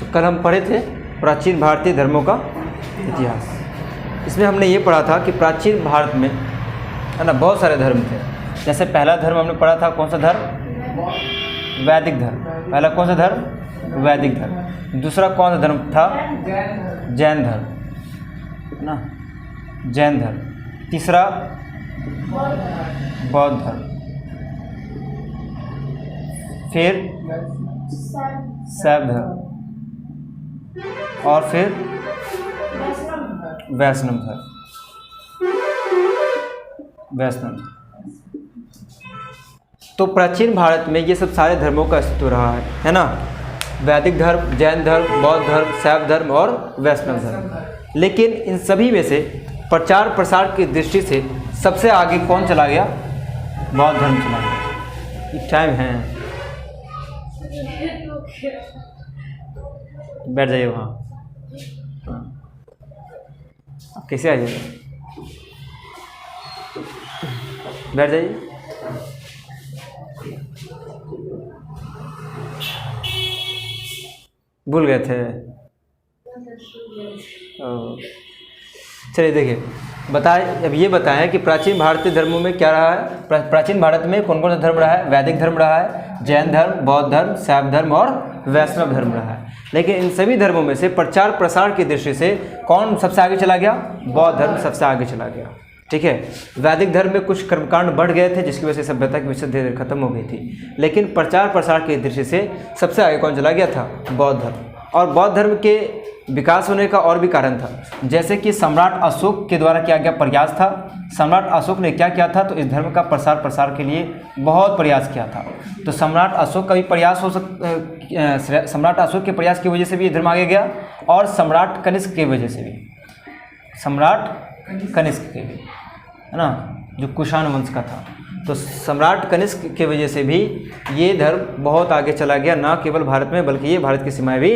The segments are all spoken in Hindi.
तो कल हम पढ़े थे प्राचीन भारतीय धर्मों का इतिहास। इसमें हमने ये पढ़ा था कि प्राचीन भारत में है ना बहुत सारे धर्म थे। जैसे पहला धर्म हमने पढ़ा था, कौन सा धर्म? वैदिक धर्म। पहला कौन सा धर्म? वैदिक धर्म। दूसरा कौन सा धर्म था? जैन धर्म, है ना, जैन धर्म। तीसरा बौद्ध धर्म। फिर शैव धर्म और फिर वैष्णव धर्म। तो प्राचीन भारत में ये सब सारे धर्मों का अस्तित्व रहा है ना, वैदिक धर्म, जैन धर्म, बौद्ध धर्म, शैव धर्म और वैष्णव धर्म। लेकिन इन सभी में से प्रचार प्रसार की दृष्टि से सबसे आगे कौन चला गया? बौद्ध धर्म चला गया। एक टाइम है, बैठ जाइए वहाँ। आप कैसे आइएगा? बैठ जाइए। भूल गए थे? चलिए देखिए, बताए अब ये बताया कि प्राचीन भारतीय धर्मों में क्या रहा है। प्राचीन भारत में कौन कौन सा धर्म रहा है? वैदिक धर्म रहा है, जैन धर्म, बौद्ध धर्म, शैव धर्म और वैष्णव धर्म रहा है। लेकिन इन सभी धर्मों में से प्रचार प्रसार की दृष्टि से कौन सबसे आगे चला गया? बौद्ध धर्म सबसे आगे चला गया। ठीक है, वैदिक धर्म में कुछ कर्मकांड बढ़ गए थे जिसकी वजह से सभ्यता की विशेष धीरे धीरे खत्म हो गई थी। लेकिन प्रचार प्रसार की दृष्टि से सबसे आगे कौन चला गया था? बौद्ध धर्म। और बौद्ध धर्म के विकास होने का और भी कारण था, जैसे कि सम्राट अशोक के द्वारा किया गया प्रयास था। सम्राट अशोक ने क्या किया था? तो इस धर्म का प्रसार प्रसार के लिए बहुत प्रयास किया था। तो सम्राट अशोक का भी प्रयास सम्राट अशोक के प्रयास की वजह से भी ये धर्म आगे गया, और सम्राट कनिष्क की वजह से भी, सम्राट कनिष्क के भी, है ना, जो कुषाण वंश का था। तो सम्राट कनिष्क की वजह से भी ये धर्म बहुत आगे चला गया, ना केवल भारत में बल्कि ये भारत की सीमाएं भी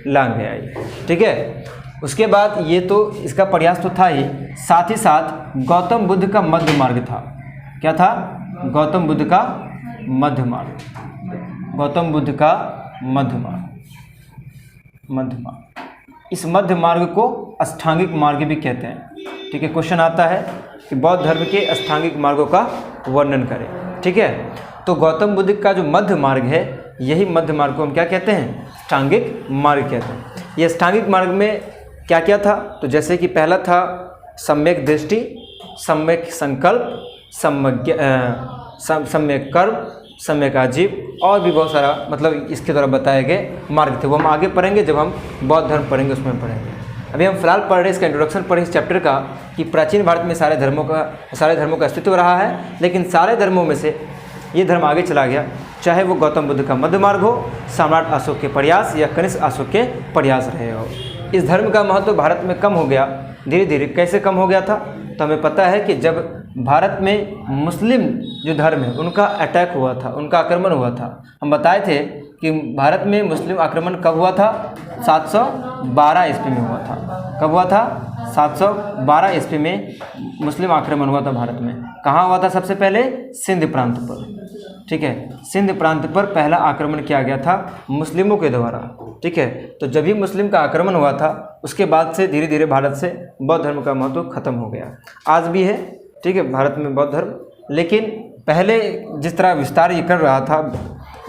लांघ ले आई। ठीक है, उसके बाद ये तो इसका प्रयास तो था ही, साथ ही साथ गौतम बुद्ध का मध्य मार्ग था। क्या था? गौतम बुद्ध का मध्य मार्ग। गौतम बुद्ध का मध्य मार्ग। इस मध्य मार्ग को अष्टांगिक मार्ग भी कहते हैं। ठीक है, क्वेश्चन आता है कि बौद्ध धर्म के अष्टांगिक मार्गों का वर्णन करें। ठीक है, तो गौतम बुद्ध का जो मध्य मार्ग है, यही मध्य मार्ग को हम क्या कहते हैं? अष्टांगिक मार्ग कहते हैं। ये अष्टांगिक मार्ग में क्या क्या था? तो जैसे कि पहला था सम्यक दृष्टि, सम्यक संकल्प, सम्यक कर्म, सम्यक आजीव, और भी बहुत सारा मतलब इसके द्वारा बताए गए मार्ग थे। वो हम आगे पढ़ेंगे, जब हम बौद्ध धर्म पढ़ेंगे उसमें पढ़ेंगे। अभी हम फिलहाल पढ़ रहे इसका इंट्रोडक्शन पढ़े इस चैप्टर का, कि प्राचीन भारत में सारे धर्मों का अस्तित्व रहा है। लेकिन सारे धर्मों में से ये धर्म आगे चला गया, चाहे वो गौतम बुद्ध का मध्य मार्ग हो, सम्राट अशोक के प्रयास या कनिष्क अशोक के प्रयास रहे हो। इस धर्म का महत्व भारत में कम हो गया धीरे धीरे। कैसे कम हो गया था? तो हमें पता है कि जब भारत में मुस्लिम जो धर्म है उनका अटैक हुआ था, उनका आक्रमण हुआ था। हम बताए थे कि भारत में मुस्लिम आक्रमण कब हुआ था? 712 ईस्वी में हुआ था। कब हुआ था? 712 ईस्वी में मुस्लिम आक्रमण हुआ था भारत में। कहाँ हुआ था? सबसे पहले सिंध प्रांत पर। ठीक है, सिंध प्रांत पर पहला आक्रमण किया गया था मुस्लिमों के द्वारा। ठीक है, तो जब भी मुस्लिम का आक्रमण हुआ था उसके बाद से धीरे धीरे भारत से बौद्ध धर्म का महत्व खत्म हो गया। आज भी है, ठीक है, भारत में बौद्ध धर्म, लेकिन पहले जिस तरह विस्तार ये कर रहा था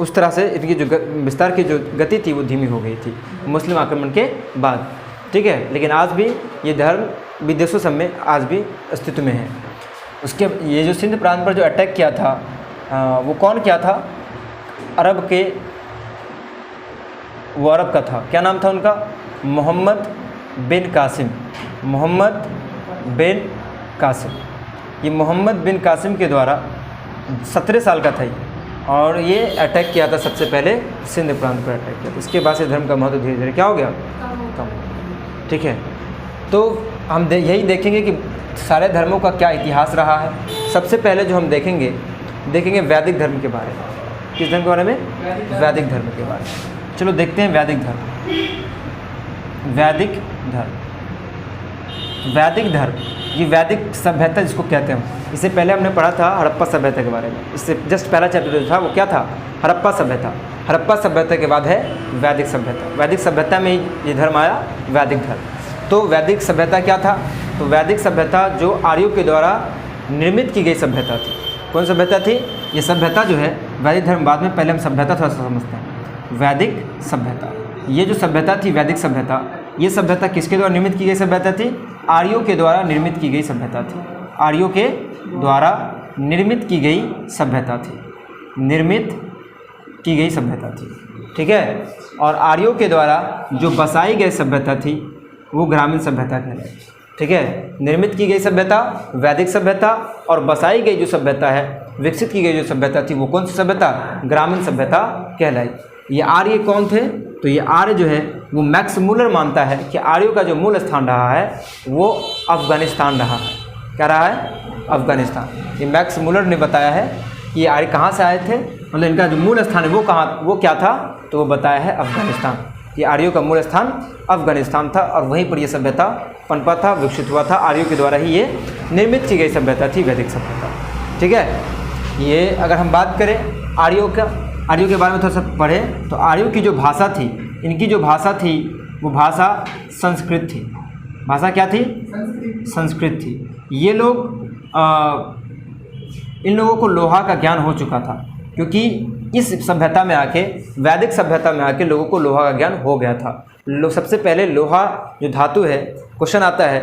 उस तरह से इनकी जो विस्तार की जो गति थी वो धीमी हो गई थी मुस्लिम आक्रमण के बाद। ठीक है, लेकिन आज भी ये धर्म विदेशों सब में आज भी अस्तित्व में है। उसके ये जो सिंध प्रांत पर जो अटैक किया था वो कौन किया था? अरब के, वो अरब का था, क्या नाम था उनका? मोहम्मद बिन कासिम। मोहम्मद बिन कासिम। ये मोहम्मद बिन कासिम के द्वारा 17 साल का था ये, और ये अटैक किया था सबसे पहले सिंध प्रांत पर अटैक किया था। इसके बाद से धर्म का महत्व धीरे धीरे क्या हो गया? कम। ठीक है, तो हम यही देखेंगे कि सारे धर्मों का क्या इतिहास रहा है। सबसे पहले जो हम देखेंगे वैदिक धर्म के बारे में। किस धर्म के बारे में? वैदिक धर्म के बारे में। चलो देखते हैं वैदिक धर्म। वैदिक धर्म वैदिक धर्म, ये वैदिक सभ्यता जिसको कहते हैं, इससे पहले हमने पढ़ा था हड़प्पा सभ्यता के बारे में। इससे जस्ट पहला चैप्टर जो था वो क्या था, हड़प्पा सभ्यता। हड़प्पा सभ्यता के बाद है वैदिक सभ्यता। वैदिक सभ्यता में ये धर्म आया, वैदिक धर्म। तो वैदिक सभ्यता क्या था, तो वैदिक सभ्यता जो आर्यों के द्वारा निर्मित की गई सभ्यता थी। कौन सभ्यता थी, ये सभ्यता जो है वैदिक धर्म बाद में, पहले हम सभ्यता थोड़ा सा समझते हैं। वैदिक सभ्यता, ये जो सभ्यता थी वैदिक सभ्यता, ये सभ्यता किसके द्वारा निर्मित की गई सभ्यता थी, आर्यों के द्वारा निर्मित की गई सभ्यता थी। आर्यों के द्वारा निर्मित की गई सभ्यता थी, निर्मित की गई सभ्यता थी, ठीक है। और आर्यों के द्वारा जो बसाई गई सभ्यता थी वो ग्रामीण सभ्यता कहलाई, ठीक है। निर्मित की गई सभ्यता वैदिक सभ्यता, और बसाई गई जो सभ्यता है, विकसित की गई जो सभ्यता थी वो कौन सी सभ्यता, ग्रामीण सभ्यता कहलाई। ये आर्य कौन थे, तो ये आर्य जो है वो मैक्स मूलर मानता है कि आर्यों का जो मूल स्थान रहा है वो अफ़गानिस्तान रहा है। क्या रहा है, अफ़गानिस्तान। ये मैक्स मूलर ने बताया है कि ये आर्य कहाँ से आए थे, मतलब इनका जो मूल स्थान है वो कहाँ, वो क्या था, तो वो बताया है अफ़गानिस्तान। ये आर्यों का मूल स्थान अफ़गानिस्तान था और वहीं पर यह सभ्यता पनपा था, विकसित हुआ था। आर्यों के द्वारा ही ये निर्मित की गई सभ्यता थी, वैदिक सभ्यता, ठीक है। ये अगर हम बात करें आर्यों के बारे में थोड़ा सा पढ़ें तो आर्यों की जो भाषा थी, इनकी जो भाषा थी वो भाषा संस्कृत थी। भाषा क्या थी, संस्कृत थी। ये लोग इन लोगों को लोहा का ज्ञान हो चुका था, क्योंकि इस सभ्यता में आके, वैदिक सभ्यता में आके लोगों को लोहा का ज्ञान हो गया था। सबसे पहले लोहा जो धातु है, क्वेश्चन आता है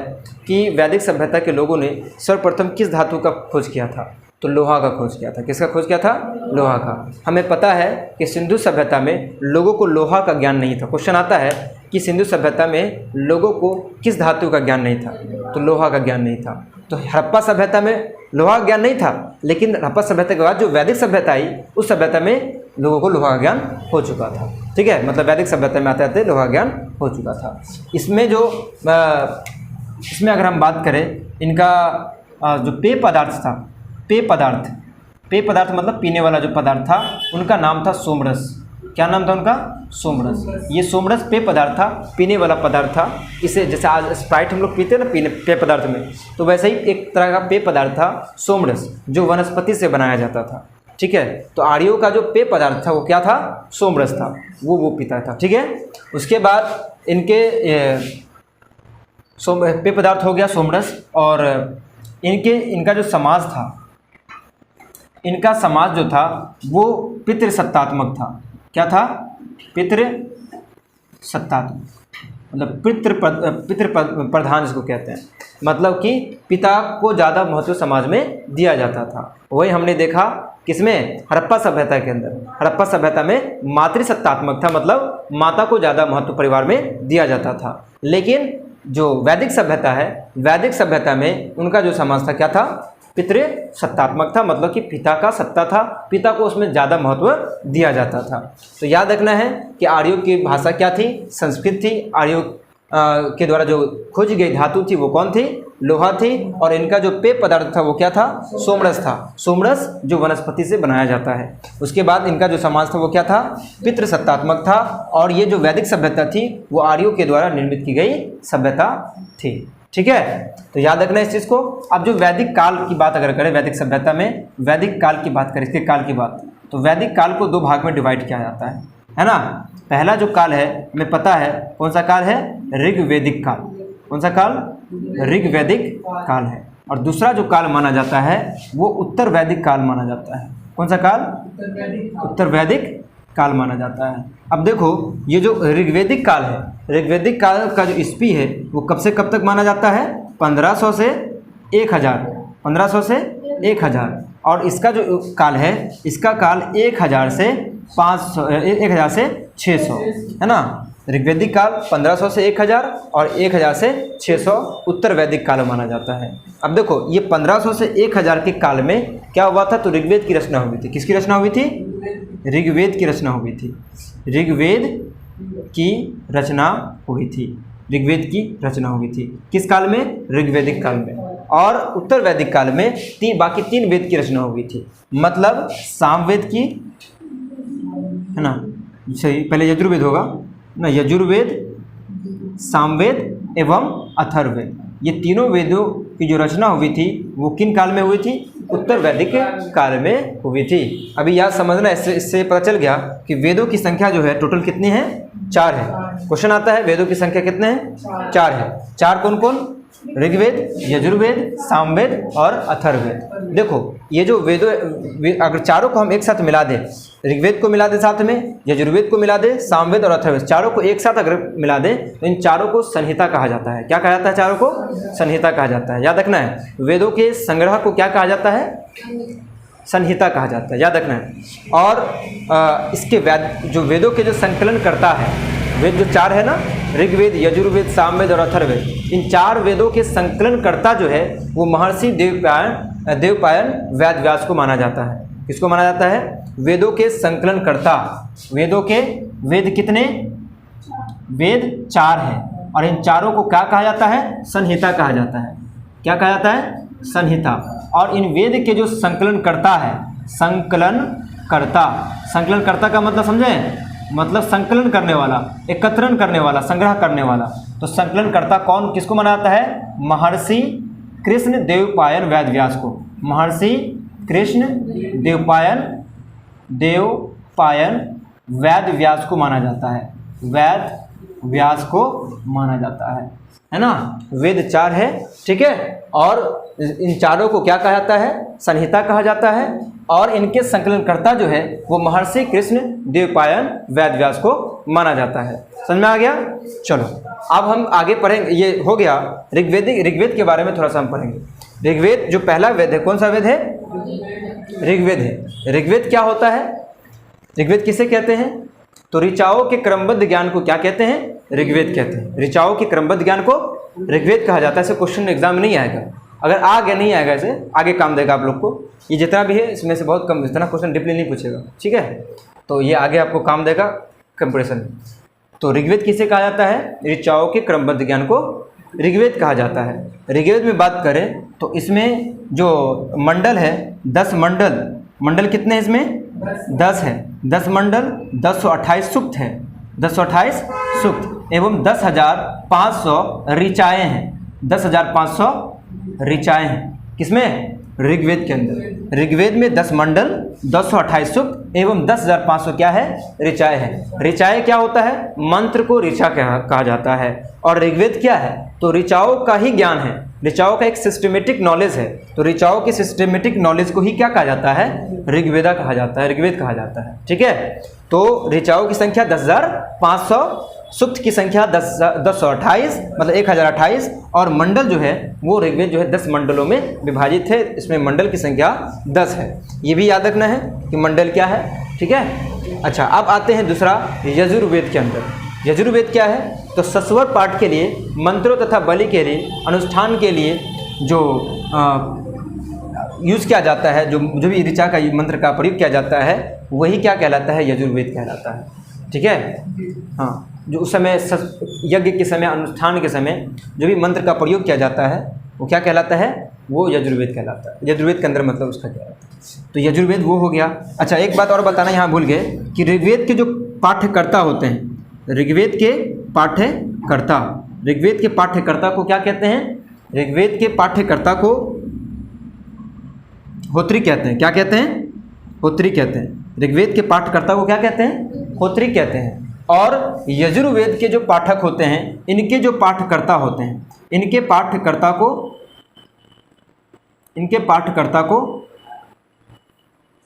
कि वैदिक सभ्यता के लोगों ने सर्वप्रथम किस धातु का खोज किया था, तो लोहा का खोज किया था। किसका खोज किया था, लोहा का। हमें पता है कि सिंधु सभ्यता में लोगों को लोहा का ज्ञान नहीं था। क्वेश्चन आता है कि सिंधु सभ्यता में लोगों को किस धातु का ज्ञान नहीं था, तो लोहा का ज्ञान नहीं था। तो हड़प्पा सभ्यता में लोहा का ज्ञान नहीं था, लेकिन हड़प्पा सभ्यता के बाद जो वैदिक सभ्यता आई उस सभ्यता में लोगों को लोहा का ज्ञान हो चुका था, ठीक है। मतलब वैदिक सभ्यता में आते आते लोहा ज्ञान हो चुका था। इसमें अगर हम बात करें, इनका जो पेय पदार्थ था, पेय पदार्थ मतलब पीने वाला जो पदार्थ था, उनका नाम था सोमरस। क्या नाम था उनका, सोमरस। ये सोमरस पेय पदार्थ था, पीने वाला पदार्थ था। इसे जैसे आज स्प्राइट हम लोग पीते हैं ना पेय पदार्थ में, तो वैसे ही एक तरह का पेय पदार्थ था सोमरस, जो वनस्पति से बनाया जाता था, ठीक है। तो आर्यों का जो पेय पदार्थ था वो क्या था, सोमरस था, वो पीता था, ठीक है। उसके बाद इनके पेय पदार्थ हो गया सोमरस, और इनका जो समाज था, इनका समाज जो था वो पितृसत्तात्मक था। क्या था, पितृसत्तात्मक, मतलब पितृ प्रधान जिसको कहते हैं, मतलब कि पिता को ज़्यादा महत्व समाज में दिया जाता था। वही हमने देखा किसमें, हड़प्पा सभ्यता के अंदर। हड़प्पा सभ्यता में मातृसत्तात्मक था, मतलब माता को ज़्यादा महत्व परिवार में दिया जाता था। लेकिन जो वैदिक सभ्यता है, वैदिक सभ्यता में उनका जो समाज था क्या था, पितृसत्तात्मक था, मतलब कि पिता का सत्ता था, पिता को उसमें ज़्यादा महत्व दिया जाता था। तो याद रखना है कि आर्यों की भाषा क्या थी, संस्कृत थी। आर्यों के द्वारा जो खोजी गई धातु थी वो कौन थी, लोहा थी। और इनका जो पेय पदार्थ था वो क्या था, सोमरस था। सोमरस जो वनस्पति से बनाया जाता है। उसके बाद इनका जो समाज था वो क्या था, पितृसत्तात्मक था। और ये जो वैदिक सभ्यता थी वो आर्यों के द्वारा निर्मित की गई सभ्यता थी, ठीक है। तो याद रखना इस चीज़ को। अब जो वैदिक काल की बात अगर करें, वैदिक सभ्यता में वैदिक काल की बात करें, इसके काल की बात, तो वैदिक काल को 2 भाग में डिवाइड किया जाता है ना। पहला जो काल है हमें पता है कौन सा काल है, ऋग्वैदिक काल। कौन सा काल, ऋग्वैदिक काल है। और दूसरा जो काल माना जाता है वो उत्तर वैदिक काल माना जाता है। कौन सा काल, उत्तर वैदिक काल माना जाता है। अब देखो ये जो ऋग्वैदिक काल है, ऋग्वैदिक काल का जो ईस्वी है वो कब से कब तक माना जाता है, 1500 से 1000, 1500 से 1000। और इसका जो काल है, इसका काल 1000 से 500, 1000 से 600 है ना। ऋग्वैदिक काल 1500 से 1000 और 1000 से 600 उत्तर वैदिक काल माना जाता है। अब देखो ये 1500 से 1000 के काल में क्या हुआ था, तो ऋग्वेद की रचना हुई थी। किसकी रचना हुई थी, ऋग्वेद की रचना हुई थी। ऋग्वेद की रचना हुई थी। ऋग्वेद की रचना हुई थी किस काल में, ऋग्वैदिक काल में। और उत्तर वैदिक काल में बाकी 3 वेद की रचना हुई थी, मतलब सामवेद की, है ना, सही, पहले यजुर्वेद होगा ना, यजुर्वेद, सामवेद एवं अथर्ववेद, ये तीनों वेदों की जो रचना हुई थी वो किन काल में हुई थी? उत्तर वैदिक काल में हुई थी। अभी याद समझना, इससे पता चल गया कि वेदों की संख्या जो है टोटल कितनी है? 4 है। क्वेश्चन आता है वेदों की संख्या कितने हैं? 4 है। 4 कौन कौन? ऋग्वेद, यजुर्वेद, सामवेद और अथर्ववेद। देखो ये जो वेदों, अगर चारों को हम एक साथ मिला दें, ऋग्वेद को मिला दें साथ में, यजुर्वेद को मिला दें, सामवेद और अथर्ववेद, चारों को एक साथ अगर मिला दें तो इन चारों को संहिता कहा जाता है। क्या कहा जाता है? चारों को संहिता कहा जाता है। याद रखना है, वेदों के संग्रह को क्या कहा जाता है? संहिता कहा जाता है, याद रखना है। और इसके जो वेदों के जो संकलन करता है, वेद जो 4 है ना, ऋग्वेद, यजुर्वेद, सामवेद और अथर्ववेद, इन 4 वेदों के संकलन करता जो है वो महर्षि देवपायन वेदव्यास को माना जाता है। किसको माना जाता है? वेदों के संकलन करता। वेदों के वेद कितने? वेद 4 हैं और इन चारों को क्या कहा जाता है? संहिता कहा जाता है। क्या कहा जाता है? संहिता। और इन वेद के जो संकलन करता है, संकलन करता का मतलब समझें? मतलब संकलन करने वाला, एकत्रण करने वाला, संग्रह करने वाला। तो संकलन करता कौन, किसको माना जाता है? महर्षि कृष्ण देवपायन वेदव्यास को। महर्षि कृष्ण देवपायन वेदव्यास को माना जाता है। वेदव्यास को माना जाता है ना। वेद 4 है, ठीक है। और इन चारों को क्या कहा जाता है? संहिता कहा जाता है। और इनके संकलनकर्ता जो है वो महर्षि कृष्ण देवपायन वेदव्यास को माना जाता है। समझ में आ गया? चलो अब हम आगे पढ़ेंगे। ये हो गया ऋग्वेद के बारे में थोड़ा सा हम पढ़ेंगे। ऋग्वेद जो पहला वेद है, कौन सा वेद है? ऋग्वेद है। ऋग्वेद क्या होता है? ऋग्वेद किसे कहते हैं? तो ऋचाओं के क्रमबद्ध ज्ञान को क्या कहते हैं? ऋग्वेद कहते हैं। ऋचाओं के क्रमबद्ध ज्ञान को ऋग्वेद कहा जाता है। ऐसे क्वेश्चन एग्जाम में नहीं आएगा, अगर आ गया नहीं आएगा, ऐसे आगे काम देगा आप लोग को। ये जितना भी है इसमें से बहुत कम, इतना क्वेश्चन डीपली नहीं पूछेगा, ठीक है। तो ये आगे आपको काम देगा कंपटीशन में। तो ऋग्वेद किसे कहा जाता है? ऋचाओं के क्रमबद्ध ज्ञान को ऋग्वेद कहा जाता है। ऋग्वेद में बात करें तो इसमें जो मंडल है 10 मंडल कितने हैं इसमें? 10 है। 10 मंडल, 1028 सूक्त है, 1028 सूक्त एवं 10,500 ऋचाएँ हैं। 10,500 ऋचाएँ हैं किसमें? ऋग्वेद के अंदर। ऋग्वेद में 10 मंडल, 228 सूक्त एवं 10,500 क्या है? ऋचाएँ है। ऋचाएँ क्या होता है? मंत्र को ऋचा कहा जाता है। और ऋग्वेद क्या है? तो ऋचाओं का ही ज्ञान है, ऋचाओं का एक सिस्टमेटिक नॉलेज है। तो ऋचाओं की सिस्टमेटिक नॉलेज को ही क्या कहा जाता है? ऋग्वेदा कहा जाता है, ऋग्वेद कहा जाता है, ठीक है। तो ऋचाओं की संख्या 10,500, सूक्त की संख्या 1028 मतलब 1028, और मंडल जो है वो ऋग्वेद जो है 10 मंडलों में विभाजित है। इसमें मंडल की संख्या 10 है। ये भी याद रखना है कि मंडल क्या है, ठीक है। अच्छा, अब आते हैं दूसरा यजुर्वेद के अंदर। यजुर्वेद क्या है? तो सस्वर पाठ के लिए, मंत्रों तथा बलि के लिए, अनुष्ठान के लिए जो यूज़ किया जाता है, जो भी ऋचा का मंत्र का प्रयोग किया जाता है, वही क्या कहलाता है? यजुर्वेद कहलाता है, ठीक है। हाँ, जो उस समय यज्ञ के समय, अनुष्ठान के समय जो भी मंत्र का प्रयोग किया जाता है वो क्या कहलाता है? वो यजुर्वेद कहलाता है। यजुर्वेद के अंदर मतलब उसका क्या है? तो यजुर्वेद वो हो गया। अच्छा, एक बात और बताना यहाँ भूल गए कि ऋग्वेद के जो पाठ्यकर्ता होते हैं, ऋग्वेद के पाठ्यकर्ता को क्या कहते हैं? ऋग्वेद के पाठ्यकर्ता को होत्री कहते हैं। क्या कहते हैं? होत्री कहते हैं। ऋग्वेद के पाठ्यकर्ता को क्या कहते हैं? होत्री कहते हैं। और यजुर्वेद के जो पाठक होते हैं, इनके जो पाठ्यकर्ता होते हैं, इनके पाठ्यकर्ता को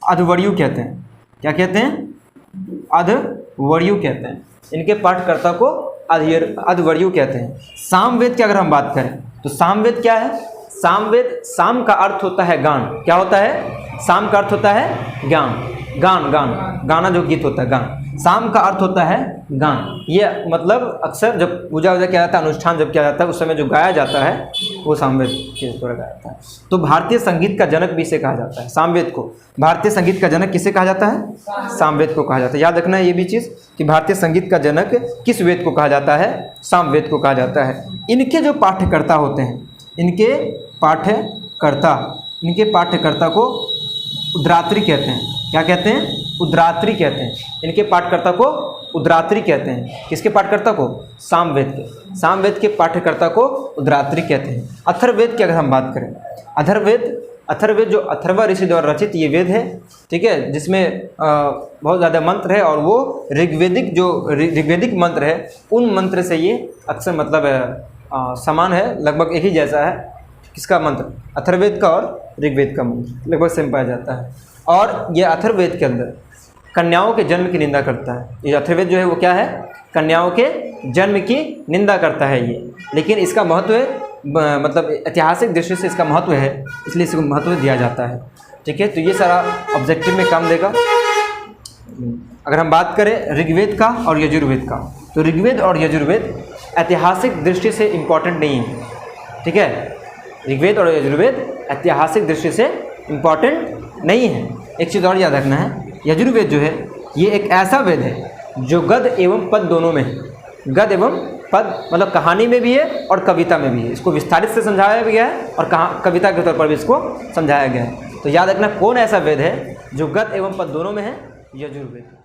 अध्वर्यु कहते हैं। क्या कहते हैं? अध्वर्यु कहते हैं। इनके पाठकर्ता को अध्वर्यु कहते हैं। सामवेद की अगर हम बात करें तो सामवेद क्या है? साम का अर्थ होता है गान। क्या होता है? साम का अर्थ होता है गान, गाना जो गीत होता है, गान। साम का अर्थ होता है गान। ये मतलब अक्सर जब पूजा किया जाता है, अनुष्ठान जब किया जाता है, उस समय जो गाया जाता है वो सामवेद के द्वारा गाया जाता है। तो भारतीय संगीत का जनक भी इसे कहा जाता है, सामवेद को। भारतीय संगीत का जनक किसे कहा जाता है? सामवेद को कहा जाता है। याद रखना है ये भी चीज़ कि भारतीय संगीत का जनक किस वेद को कहा जाता है? सामवेद को कहा जाता है। इनके जो पाठ्यकर्ता होते हैं, इनके पाठ्यकर्ता को उद्रात्री कहते हैं। क्या कहते हैं? उद्रात्री कहते हैं। इनके पाठकर्ता को उद्रात्री कहते हैं। किसके पाठकर्ता को? सामवेद के। सामवेद के पाठकर्ता को उद्रात्री कहते हैं। अथर्ववेद की अगर हम बात करें, अथर्ववेद जो अथर्व ऋषि द्वारा रचित ये वेद है, ठीक है, जिसमें बहुत ज़्यादा मंत्र है और वो ऋग्वेदिक मंत्र है, उन मंत्र से ये अक्सर मतलब समान है, लगभग एक ही जैसा है। किसका मंत्र? अथर्ववेद का और ऋग्वेद का मंत्र लगभग सेम पाया जाता है। और ये अथर्ववेद के अंदर कन्याओं के जन्म की निंदा करता है। ये अथर्ववेद जो है वो क्या है? कन्याओं के जन्म की निंदा करता है ये। लेकिन इसका महत्व है, मतलब ऐतिहासिक दृष्टि से इसका महत्व है, इसलिए इसको महत्व दिया जाता है। ठीक है, तो ये सारा ऑब्जेक्टिव में काम देगा। अगर हम बात करें ऋग्वेद का और यजुर्वेद का, तो ऋग्वेद और यजुर्वेद ऐतिहासिक दृष्टि से इम्पॉर्टेंट नहीं है। ठीक है, ऋग्वेद और यजुर्वेद ऐतिहासिक दृष्टि से इम्पॉर्टेंट नहीं है। एक चीज़ और याद रखना है, यजुर्वेद जो है ये एक ऐसा वेद है जो गद्य एवं पद दोनों में है। गद्य एवं पद मतलब कहानी में भी है और कविता में भी है। इसको विस्तारित से समझाया भी गया है और कविता के तौर पर भी इसको समझाया गया है। तो याद रखना कौन ऐसा वेद है जो गद्य एवं पद दोनों में है? यजुर्वेद।